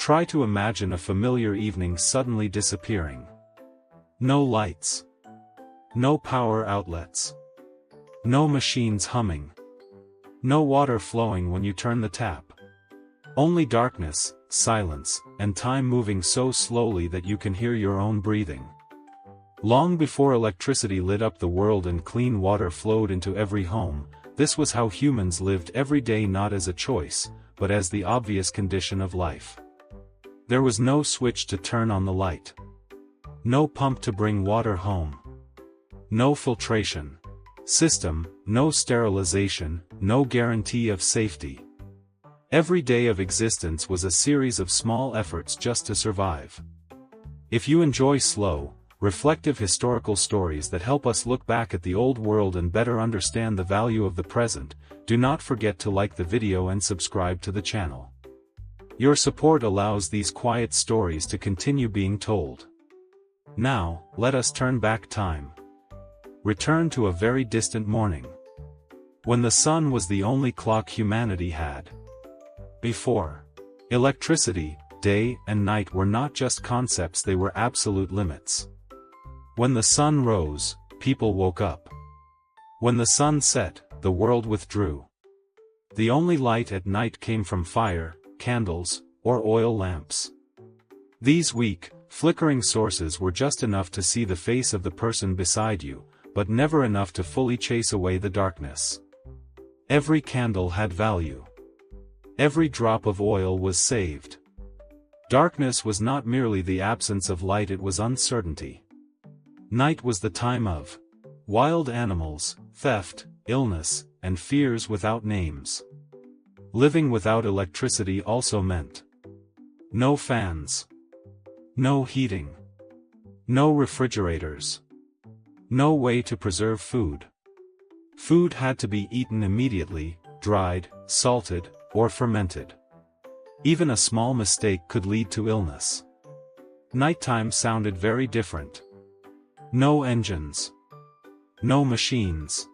Try to imagine a familiar evening suddenly disappearing. No lights. No power outlets. No machines humming. No water flowing when you turn the tap. Only darkness, silence, and time moving so slowly that you can hear your own breathing. Long before electricity lit up the world and clean water flowed into every home, this was how humans lived every day, not as a choice, but as the obvious condition of life. There was no switch to turn on the light. No pump to bring water home. No filtration system, no sterilization, no guarantee of safety. Every day of existence was a series of small efforts just to survive. If you enjoy slow, reflective historical stories that help us look back at the old world and better understand the value of the present, do not forget to like the video and subscribe to the channel. Your support allows these quiet stories to continue being told. Now, let us turn back time. Return to a very distant morning, when the sun was the only clock humanity had. Before electricity, day and night were not just concepts, they were absolute limits. When the sun rose, people woke up. When the sun set, the world withdrew. The only light at night came from fire, candles, or oil lamps. These weak, flickering sources were just enough to see the face of the person beside you, but never enough to fully chase away the darkness. Every candle had value. Every drop of oil was saved. Darkness was not merely the absence of light, it was uncertainty. Night was the time of wild animals, theft, illness, and fears without names. Living without electricity also meant no fans, no heating, no refrigerators, no way to preserve food. Food had to be eaten immediately, dried, salted, or fermented. Even a small mistake could lead to illness. Nighttime sounded very different. No engines. No machines.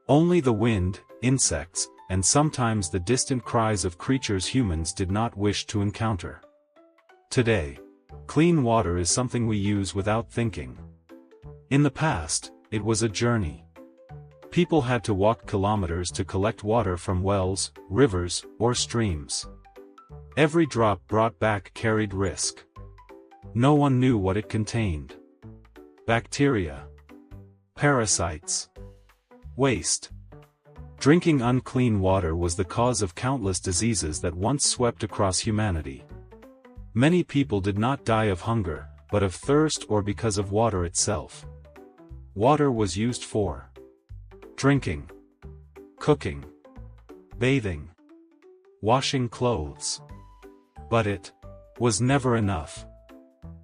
Only the wind, insects, and sometimes the distant cries of creatures humans did not wish to encounter. Today, clean water is something we use without thinking. In the past, it was a journey. People had to walk kilometers to collect water from wells, rivers, or streams. Every drop brought back carried risk. No one knew what it contained. Bacteria. Parasites. Waste. Drinking unclean water was the cause of countless diseases that once swept across humanity. Many people did not die of hunger, but of thirst or because of water itself. Water was used for drinking, cooking, bathing, washing clothes. But it was never enough.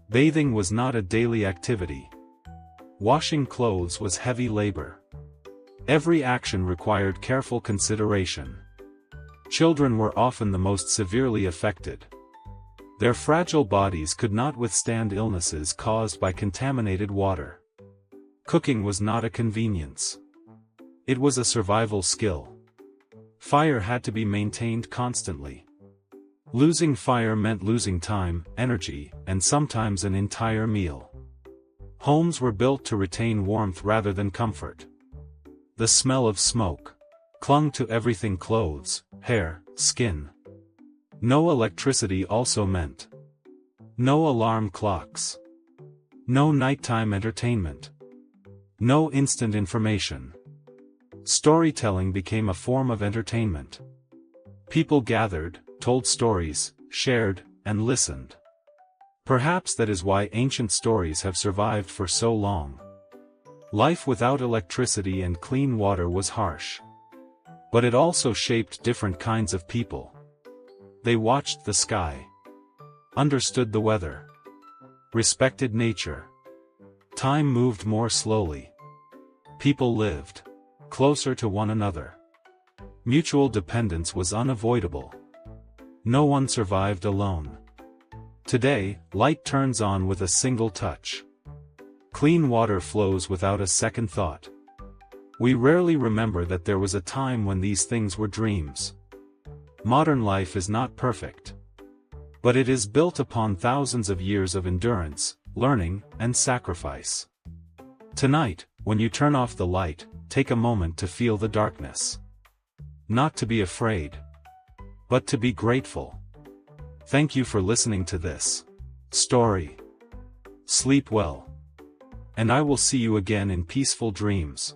Bathing was not a daily activity. Washing clothes was heavy labor. Every action required careful consideration. Children were often the most severely affected. Their fragile bodies could not withstand illnesses caused by contaminated water. Cooking was not a convenience. It was a survival skill. Fire had to be maintained constantly. Losing fire meant losing time, energy, and sometimes an entire meal. Homes were built to retain warmth rather than comfort. The smell of smoke clung to everything: clothes, hair, skin. No electricity also meant no alarm clocks. No nighttime entertainment. No instant information. Storytelling became a form of entertainment. People gathered, told stories, shared, and listened. Perhaps that is why ancient stories have survived for so long. Life without electricity and clean water was harsh. But it also shaped different kinds of people. They watched the sky, understood the weather, respected nature. Time moved more slowly. People lived closer to one another. Mutual dependence was unavoidable. No one survived alone. Today, light turns on with a single touch. Clean water flows without a second thought. We rarely remember that there was a time when these things were dreams. Modern life is not perfect. But it is built upon thousands of years of endurance, learning, and sacrifice. Tonight, when you turn off the light, take a moment to feel the darkness. Not to be afraid, but to be grateful. Thank you for listening to this story. Sleep well. And I will see you again in peaceful dreams.